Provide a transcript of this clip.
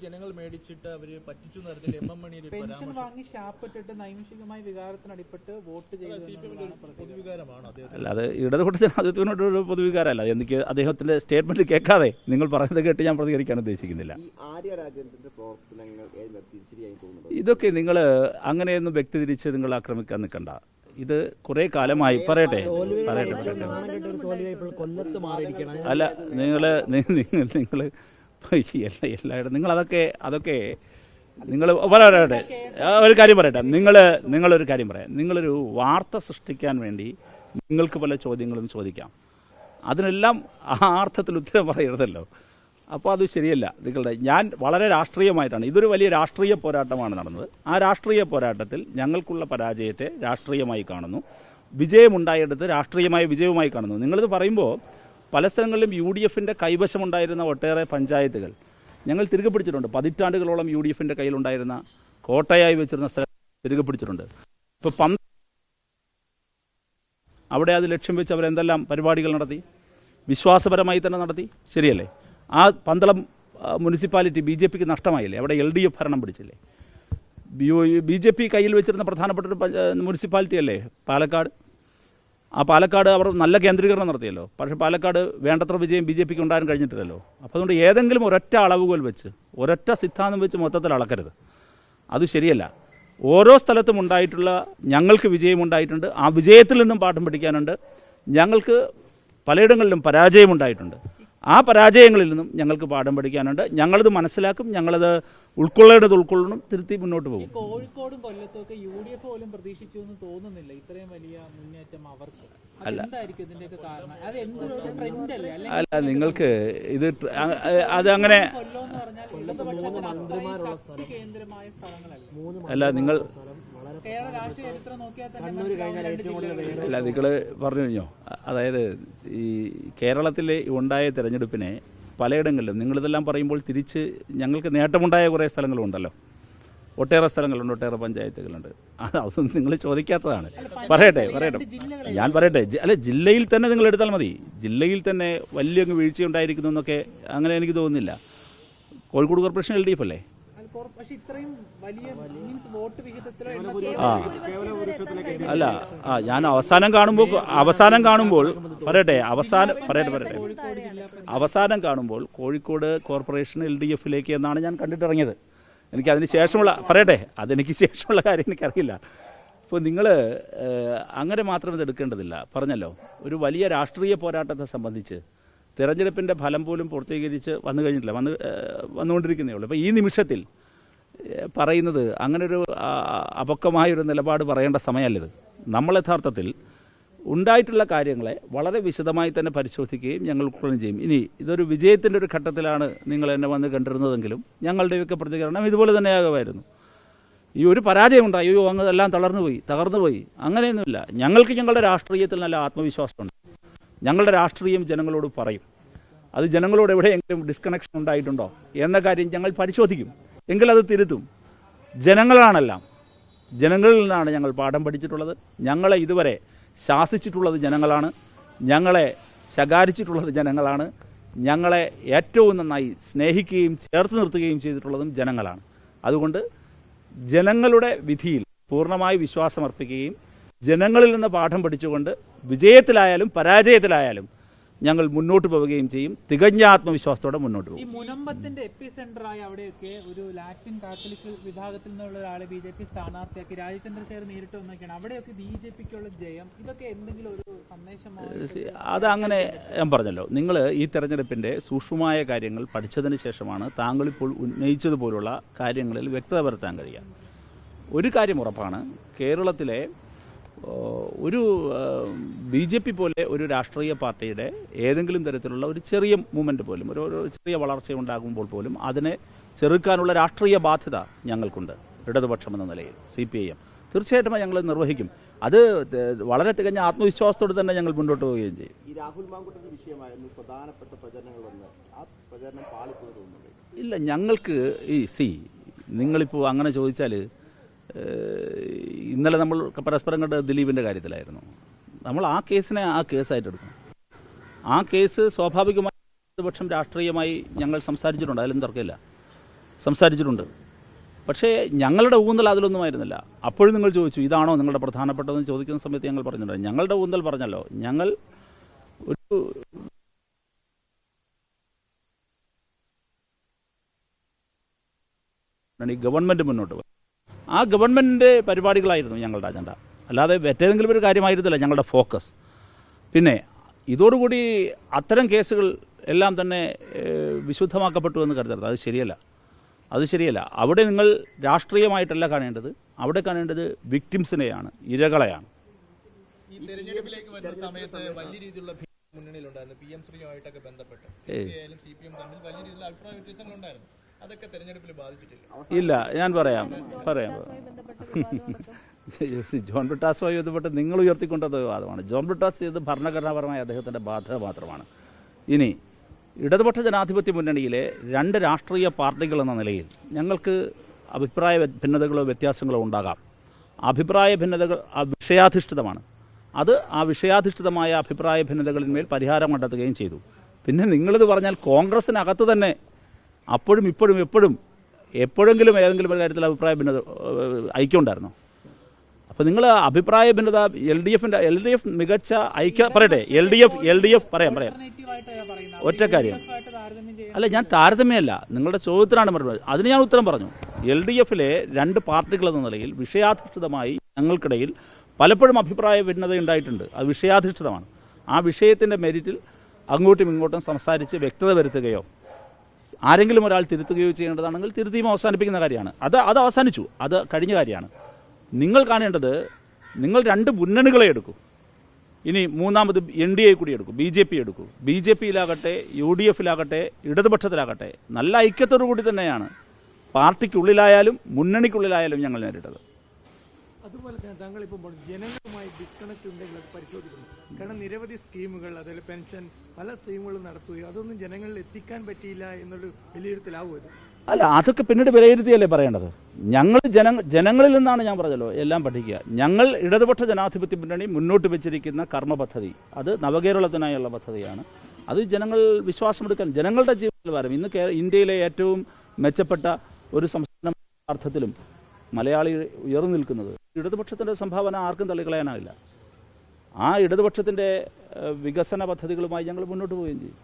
ജനങ്ങൾ മേടിച്ചിട്ട് അവര് പറ്റിച്ചു നടത്തിയ എം.എം. മണി പെൻഷൻ വാങ്ങി ശാപ്പിട്ടിട്ട് നൈമിഷികമായി വികാരത്തിനടിപ്പെട്ട് വോട്ട് പൊതുവികാരമാണ്. അല്ലാതെ ഇടതുകൂട്ടത്തിന് അദ്ദേഹത്തിനോടൊരു പൊതുവികാരമല്ല. എനിക്ക് അദ്ദേഹത്തിന്റെ സ്റ്റേറ്റ്മെന്റ് കേൾക്കാതെ നിങ്ങൾ പറയുന്നത് കേട്ട് ഞാൻ പ്രതികരിക്കാൻ ഉദ്ദേശിക്കുന്നില്ല. ഇതൊക്കെ നിങ്ങൾ അങ്ങനെയൊന്നും വ്യക്തി തിരിച്ച് നിങ്ങൾ ആക്രമിക്കാൻ നിൽക്കണ്ട. ഇത് കുറെ കാലമായി പറയട്ടെ അല്ല നിങ്ങള് എല്ലായിടും നിങ്ങൾ അതൊക്കെ നിങ്ങൾ പറയട്ടെ ഒരു കാര്യം പറയട്ടെ നിങ്ങളൊരു കാര്യം പറയാം. നിങ്ങളൊരു വാർത്ത സൃഷ്ടിക്കാൻ വേണ്ടി നിങ്ങൾക്ക് പല ചോദ്യങ്ങളും ചോദിക്കാം. അതിനെല്ലാം ആ അർത്ഥത്തിൽ ഉത്തരം പറയരുതല്ലോ. അപ്പോൾ അത് ശരിയല്ല. ഞാൻ വളരെ രാഷ്ട്രീയമായിട്ടാണ്, ഇതൊരു വലിയ രാഷ്ട്രീയ പോരാട്ടമാണ് നടന്നത്. ആ രാഷ്ട്രീയ പോരാട്ടത്തിൽ ഞങ്ങൾക്കുള്ള പരാജയത്തെ രാഷ്ട്രീയമായി കാണുന്നു, വിജയമുണ്ടായെടുത്ത് രാഷ്ട്രീയമായ വിജയവുമായി കാണുന്നു. നിങ്ങളിത് പറയുമ്പോൾ പല സ്ഥലങ്ങളിലും UDFന്റെ കൈവശമുണ്ടായിരുന്ന ഒട്ടേറെ പഞ്ചായത്തുകൾ ഞങ്ങൾ തിരികെ പിടിച്ചിട്ടുണ്ട്. പതിറ്റാണ്ടുകളോളം UDFന്റെ കയ്യിലുണ്ടായിരുന്ന കോട്ടയായി വെച്ചിരുന്ന സ്ഥലം തിരികെ പിടിച്ചിട്ടുണ്ട്. ഇപ്പോൾ അവിടെ അത് ലക്ഷ്യം വെച്ച് അവരെന്തെല്ലാം പരിപാടികൾ നടത്തി, വിശ്വാസപരമായി തന്നെ നടത്തി, ശരിയല്ലേ? ആ പന്തളം മുനിസിപ്പാലിറ്റി BJPക്ക് നഷ്ടമായില്ലേ? അവിടെ LDF ഭരണം പിടിച്ചില്ലേ? BJP കയ്യിൽ വെച്ചിരുന്ന പ്രധാനപ്പെട്ട ഒരു മുനിസിപ്പാലിറ്റി അല്ലേ പാലക്കാട്. ആ പാലക്കാട് അവർ നല്ല കേന്ദ്രീകരണം നടത്തിയല്ലോ. പക്ഷേ പാലക്കാട് വേണ്ടത്ര വിജയം BJPക്ക് ഉണ്ടാകാൻ കഴിഞ്ഞിട്ടില്ലല്ലോ. അപ്പോൾ അതുകൊണ്ട് ഏതെങ്കിലും ഒരൊറ്റ അളവുകോൽ വെച്ച് ഒരൊറ്റ സിദ്ധാന്തം വെച്ച് മൊത്തത്തിൽ അളക്കരുത്. അത് ശരിയല്ല. ഓരോ സ്ഥലത്തും ഉണ്ടായിട്ടുള്ള ഞങ്ങൾക്ക് വിജയമുണ്ടായിട്ടുണ്ട്. ആ വിജയത്തിൽ നിന്നും പാഠം പഠിക്കാനുണ്ട്. ഞങ്ങൾക്ക് പലയിടങ്ങളിലും പരാജയമുണ്ടായിട്ടുണ്ട്. ആ പരാജയങ്ങളിൽ നിന്നും ഞങ്ങൾക്ക് പാഠം പഠിക്കാനുണ്ട്. ഞങ്ങളത് മനസ്സിലാക്കും, ഞങ്ങളത് ഉൾക്കൊള്ളണം, തിരുത്തി മുന്നോട്ട് പോകും. കോഴിക്കോടും കൊല്ലത്തും ഒക്കെ UDF പോലും പ്രതീക്ഷിച്ചു എന്ന് തോന്നുന്നില്ല ഇത്രയും വലിയ മുന്നേറ്റം അവർക്ക്. അല്ല നിങ്ങൾക്ക് ഇത് അതങ്ങനെ അല്ല നിങ്ങൾ അല്ല നിങ്ങൾ പറഞ്ഞു കഴിഞ്ഞോ. അതായത് ഈ കേരളത്തിൽ ഉണ്ടായ തെരഞ്ഞെടുപ്പിനെ പലയിടങ്ങളിലും നിങ്ങളിതെല്ലാം പറയുമ്പോൾ തിരിച്ച് ഞങ്ങൾക്ക് നേട്ടമുണ്ടായ കുറേ സ്ഥലങ്ങളുണ്ടല്ലോ. ഒട്ടേറെ സ്ഥലങ്ങളുണ്ട്, ഒട്ടേറെ പഞ്ചായത്തുകളുണ്ട്. അതൊന്നും നിങ്ങൾ ചോദിക്കാത്തതാണ്. പറയട്ടെ ഞാൻ പറയട്ടെ. അല്ല ജില്ലയിൽ തന്നെ നിങ്ങൾ എടുത്താൽ മതി. ജില്ലയിൽ തന്നെ വലിയ വീഴ്ചയുണ്ടായിരിക്കുന്നു എന്നൊക്കെ അങ്ങനെ എനിക്ക് തോന്നുന്നില്ല. കോഴിക്കോട് കോർപ്പറേഷൻ LDF അല്ലേ? അല്ല ഞാൻ അവസാനം കാണുമ്പോൾ പറയട്ടെ അവസാനം കാണുമ്പോൾ കോഴിക്കോട് കോർപ്പറേഷൻ LDFിലേക്ക് എന്നാണ് ഞാൻ കണ്ടിട്ടിറങ്ങിയത്. എനിക്കതിന് ശേഷമുള്ള അതെനിക്ക് ശേഷമുള്ള കാര്യം എനിക്കറിയില്ല. ഇപ്പോൾ നിങ്ങൾ അങ്ങനെ മാത്രം ഇത് എടുക്കേണ്ടതില്ല. പറഞ്ഞല്ലോ, ഒരു വലിയ രാഷ്ട്രീയ പോരാട്ടത്തെ സംബന്ധിച്ച് തിരഞ്ഞെടുപ്പിൻ്റെ ഫലം പോലും പൂർത്തീകരിച്ച് വന്നു കഴിഞ്ഞിട്ടില്ല, വന്നുകൊണ്ടിരിക്കുന്നേ ഉള്ളൂ. അപ്പോൾ ഈ നിമിഷത്തിൽ പറയുന്നത് അങ്ങനൊരു അപക്വമായൊരു നിലപാട് പറയേണ്ട സമയമല്ലത്. നമ്മൾ യഥാർത്ഥത്തിൽ ഉണ്ടായിട്ടുള്ള കാര്യങ്ങളെ വളരെ വിശദമായി തന്നെ പരിശോധിക്കുകയും ഞങ്ങൾ ഉൾക്കൊള്ളുകയും ചെയ്യും. ഇനി ഇതൊരു വിജയത്തിൻ്റെ ഒരു ഘട്ടത്തിലാണ് നിങ്ങൾ എന്നെ വന്ന് കണ്ടിരുന്നതെങ്കിലും ഞങ്ങളുടെയൊക്കെ പ്രതികരണം ഇതുപോലെ തന്നെയാകുമായിരുന്നു. ഈ ഒരു പരാജയം ഉണ്ടായി, അങ്ങ് എല്ലാം തകർന്നു പോയി അങ്ങനെയൊന്നുമില്ല. ഞങ്ങൾക്ക് ഞങ്ങളുടെ രാഷ്ട്രീയത്തിൽ നല്ല ആത്മവിശ്വാസമുണ്ട്. ഞങ്ങളുടെ രാഷ്ട്രീയം ജനങ്ങളോട് പറയും. അത് ജനങ്ങളോട് എവിടെയെങ്കിലും ഡിസ്കണക്ഷൻ ഉണ്ടായിട്ടുണ്ടോ എന്ന കാര്യം ഞങ്ങൾ പരിശോധിക്കും. എങ്കിൽ അത് തിരുത്തും. ജനങ്ങളാണെല്ലാം. ജനങ്ങളിൽ നിന്നാണ് ഞങ്ങൾ പാഠം പഠിച്ചിട്ടുള്ളത്. ഞങ്ങളെ ഇതുവരെ ശാസിച്ചിട്ടുള്ളത് ജനങ്ങളാണ്. ഞങ്ങളെ ശകാരിച്ചിട്ടുള്ളത് ജനങ്ങളാണ്. ഞങ്ങളെ ഏറ്റവും നന്നായി സ്നേഹിക്കുകയും ചേർത്ത് നിർത്തുകയും ചെയ്തിട്ടുള്ളതും ജനങ്ങളാണ്. അതുകൊണ്ട് ജനങ്ങളുടെ വിധിയിൽ പൂർണ്ണമായി വിശ്വാസമർപ്പിക്കുകയും ജനങ്ങളിൽ നിന്ന് പാഠം പഠിച്ചുകൊണ്ട് വിജയത്തിലായാലും പരാജയത്തിലായാലും ഞങ്ങൾ മുന്നോട്ട് പോവുകയും ചെയ്യും. തികഞ്ഞ ആത്മവിശ്വാസത്തോടെ മുന്നോട്ട് പോകും. ഈ മുനമ്പത്തിന്റെ എപ്പിസെന്ററായി അവിടെയൊക്കെ ഒരു ലാറ്റിൻ കാത്തലിക് വിഭാഗത്തിൽ നിന്നുള്ള ഒരാളെ BJP സ്ഥാനാർത്ഥിയാക്കി രാജചന്ദ്രശേഖർ നേരിട്ട് വന്നൊക്കെയാണ്. അവിടെയൊക്കെ BJPക്കുള്ള ജയം, ഇതൊക്കെ എന്തെങ്കിലും ഒരു സന്ദേശമാണ്? അതങ്ങനെ ഞാൻ പറഞ്ഞല്ലോ, നിങ്ങൾ ഈ തെരഞ്ഞെടുപ്പിന്റെ സൂക്ഷ്മമായ കാര്യങ്ങൾ പഠിച്ചതിന് ശേഷമാണ് താങ്കളിപ്പോൾ ഉന്നയിച്ചതുപോലുള്ള കാര്യങ്ങളിൽ വ്യക്തത വരുത്താൻ കഴിയുക. ഒരു കാര്യം ഉറപ്പാണ്, കേരളത്തിലെ ഒരു BJP പോലെ ഒരു രാഷ്ട്രീയ പാർട്ടിയുടെ ഏതെങ്കിലും തരത്തിലുള്ള ഒരു ചെറിയ മൂവ്മെൻറ്റ് പോലും, ഒരു ചെറിയ വളർച്ച ഉണ്ടാകുമ്പോൾ പോലും അതിനെ ചെറുക്കാനുള്ള രാഷ്ട്രീയ ബാധ്യത ഞങ്ങൾക്കുണ്ട്. ഇടതുപക്ഷം എന്ന നിലയിൽ CPIM തീർച്ചയായിട്ടും ഞങ്ങൾ നിർവഹിക്കും. അത് വളരെ തികഞ്ഞ ആത്മവിശ്വാസത്തോടെ തന്നെ ഞങ്ങൾ മുന്നോട്ട് പോവുകയും ചെയ്യും. ഈ രാഹുൽ മാങ്കുട്ടന്റെ വിഷയമായിരുന്നു പ്രധാനപ്പെട്ട പ്രചരണങ്ങൾ വന്ന് ആ പ്രചരണം പാളിപ്പോകുന്നുണ്ട്. ഇല്ല, ഞങ്ങൾക്ക് നിങ്ങളിപ്പോൾ അങ്ങനെ ചോദിച്ചാൽ ഇന്നലെ നമ്മൾ പരസ്പരം കണ്ട ദിലീപിൻ്റെ കാര്യത്തിലായിരുന്നു. നമ്മൾ ആ കേസിനെ ആ കേസായിട്ട് എടുക്കണം. ആ കേസ് സ്വാഭാവികമായി പ്രതിപക്ഷം രാഷ്ട്രീയമായി ഞങ്ങൾ സംസാരിച്ചിട്ടുണ്ട്, അതിലൊന്നും തർക്കമില്ല. സംസാരിച്ചിട്ടുണ്ട്. പക്ഷേ ഞങ്ങളുടെ ഊന്നൽ അതിലൊന്നുമായിരുന്നില്ല. അപ്പോഴും നിങ്ങൾ ചോദിച്ചു ഇതാണോ നിങ്ങളുടെ പ്രധാനപ്പെട്ടതെന്ന് ചോദിക്കുന്ന സമയത്ത് ഞങ്ങൾ പറഞ്ഞിട്ടുണ്ട്. ഞങ്ങളുടെ ഊന്നൽ പറഞ്ഞല്ലോ, ഞങ്ങൾ ഒരു ഗവൺമെൻറ് മുന്നോട്ട് പോയി. ആ ഗവൺമെൻറ്റിൻ്റെ പരിപാടികളായിരുന്നു ഞങ്ങളുടെ അജണ്ട, അല്ലാതെ മറ്റേതെങ്കിലും ഒരു കാര്യമായിരുന്നില്ല ഞങ്ങളുടെ ഫോക്കസ്. പിന്നെ ഇതോടുകൂടി അത്തരം കേസുകൾ എല്ലാം തന്നെ വിശുദ്ധമാക്കപ്പെട്ടു എന്ന് കരുതരുത്. അത് ശരിയല്ല. അവിടെ നിങ്ങൾ രാഷ്ട്രീയമായിട്ടല്ല കാണേണ്ടത്, അവിടെ കാണേണ്ടത് വിക്ടിംസിനെയാണ്, ഇരകളെയാണ്. ഈ തെരഞ്ഞെടുപ്പിലേക്ക് വരുന്ന സമയത്ത് വലിയ രീതിയിലുള്ള മുന്നണിയിലുണ്ടായിരുന്നു. PM ശ്രീയുമായിട്ടൊക്കെ ബന്ധപ്പെട്ട് CPI-ലും CPM തമ്മിൽ വലിയ രീതിയിലുള്ള അഭിപ്രായ വ്യത്യാസങ്ങളുണ്ടായിരുന്നു. അതൊക്കെ തെരഞ്ഞെടുപ്പിൽ ബാധിച്ചിട്ടില്ല? ഇല്ല, ഞാൻ പറയാം. ജോൺ ബ്രിട്ടാസുമായി ബന്ധപ്പെട്ട് നിങ്ങൾ ഉയർത്തിക്കൊണ്ടത് വിവാദമാണ്. ജോൺ ബ്രിട്ടാസ് ചെയ്ത് ഭരണഘടനാപരമായ അദ്ദേഹത്തിൻ്റെ ബാധ്യത മാത്രമാണ്. ഇനി ഇടതുപക്ഷ ജനാധിപത്യ മുന്നണിയിലെ 2 രാഷ്ട്രീയ പാർട്ടികൾ എന്ന നിലയിൽ ഞങ്ങൾക്ക് അഭിപ്രായ ഭിന്നതകളോ വ്യത്യാസങ്ങളോ ഉണ്ടാകാം. അഭിപ്രായ ഭിന്നതകൾ വിഷയാധിഷ്ഠിതമാണ്. ആ വിഷയാധിഷ്ഠിതമായ അഭിപ്രായ ഭിന്നതകളിന്മേൽ പരിഹാരം കണ്ടെത്തുകയും ചെയ്തു. പിന്നെ നിങ്ങളിത് പറഞ്ഞാൽ കോൺഗ്രസിനകത്ത് തന്നെ അപ്പോഴും ഇപ്പോഴും എപ്പോഴെങ്കിലും ഏതെങ്കിലും ഒരു കാര്യത്തിൽ അഭിപ്രായ ഭിന്നത ഐക്യം അപ്പോൾ നിങ്ങൾ അഭിപ്രായ ഭിന്നത LDF മികച്ച പറയട്ടെ. LDF പറയാം ഒറ്റ കാര്യം അല്ല, ഞാൻ താരതമ്യമല്ല, നിങ്ങളുടെ ചോദ്യത്തിനാണ് മറുപടി. അതിന് ഞാൻ ഉത്തരം പറഞ്ഞു. LDF-ലെ 2 പാർട്ടികൾ എന്ന നിലയിൽ വിഷയാധിഷ്ഠിതമായി ഞങ്ങൾക്കിടയിൽ പലപ്പോഴും അഭിപ്രായ ഭിന്നത ഉണ്ടായിട്ടുണ്ട്. അത് വിഷയാധിഷ്ഠിതമാണ്. ആ വിഷയത്തിൻ്റെ മെരിറ്റിൽ അങ്ങോട്ടും ഇങ്ങോട്ടും സംസാരിച്ച് വ്യക്തത വരുത്തുകയോ ആരെങ്കിലും ഒരാൾ തിരുത്തുകയോ ചെയ്യേണ്ടതാണെങ്കിൽ തിരുത്തിയും അവസാനിപ്പിക്കുന്ന കാര്യമാണ്. അത് അവസാനിച്ചു, അത് കഴിഞ്ഞ കാര്യമാണ്. നിങ്ങൾ കാണേണ്ടത്, നിങ്ങൾ 2 മുന്നണികളെ എടുക്കൂ. ഇനി മൂന്നാമത് NDA കൂടി എടുക്കൂ, BJP എടുക്കൂ. BJP-യിലാകട്ടെ UDF-ലാകട്ടെ ഇടതുപക്ഷത്തിലാകട്ടെ നല്ല ഐക്യത്തോടു കൂടി തന്നെയാണ് പാർട്ടിക്കുള്ളിലായാലും മുന്നണിക്കുള്ളിലായാലും ഞങ്ങൾ നേരിട്ടത്. അതുപോലെ തന്നെ താങ്കൾ ഇപ്പോൾ ജനങ്ങളുമായി ഡിസ്കണക്ട് ഉണ്ടെങ്കിൽ അത് പരിശോധിക്കുന്നു. കാരണം നിരവധി സ്കീമുകൾ, അതായത് പെൻഷൻ, പല സ്കീമുകളും നടത്തുകയും അതൊന്നും ജനങ്ങളിൽ എത്തിക്കാൻ പറ്റിയില്ല എന്നൊരു വിലയിരുത്തലാവുമത്. അല്ല, അതൊക്കെ പിന്നീട് വിലയിരുത്തിയല്ലേ പറയേണ്ടത്. ഞങ്ങൾ ജനങ്ങളിൽ നിന്നാണ്, ഞാൻ പറഞ്ഞല്ലോ, എല്ലാം പഠിക്കുക. ഞങ്ങൾ ഇടതുപക്ഷ ജനാധിപത്യ മുന്നണി മുന്നോട്ട് വെച്ചിരിക്കുന്ന കർമ്മ പദ്ധതി അത് നവകേരളത്തിനായുള്ള പദ്ധതിയാണ്. അത് ജനങ്ങൾ വിശ്വാസമെടുക്കാൻ, ജനങ്ങളുടെ ജീവിതത്തിൽ വരും. ഇന്ന് ഇന്ത്യയിലെ ഏറ്റവും മെച്ചപ്പെട്ട ഒരു സംസ്ഥാന അർത്ഥത്തിലും മലയാളി ഉയർന്നു നിൽക്കുന്നത് ഇടതുപക്ഷത്തിൻ്റെ സംഭാവന ആർക്കും തള്ളിക്കളയാനാവില്ല. ആ ഇടതുപക്ഷത്തിൻ്റെ വികസന പദ്ധതികളുമായി ഞങ്ങൾ മുന്നോട്ട് പോവുകയും ചെയ്യും.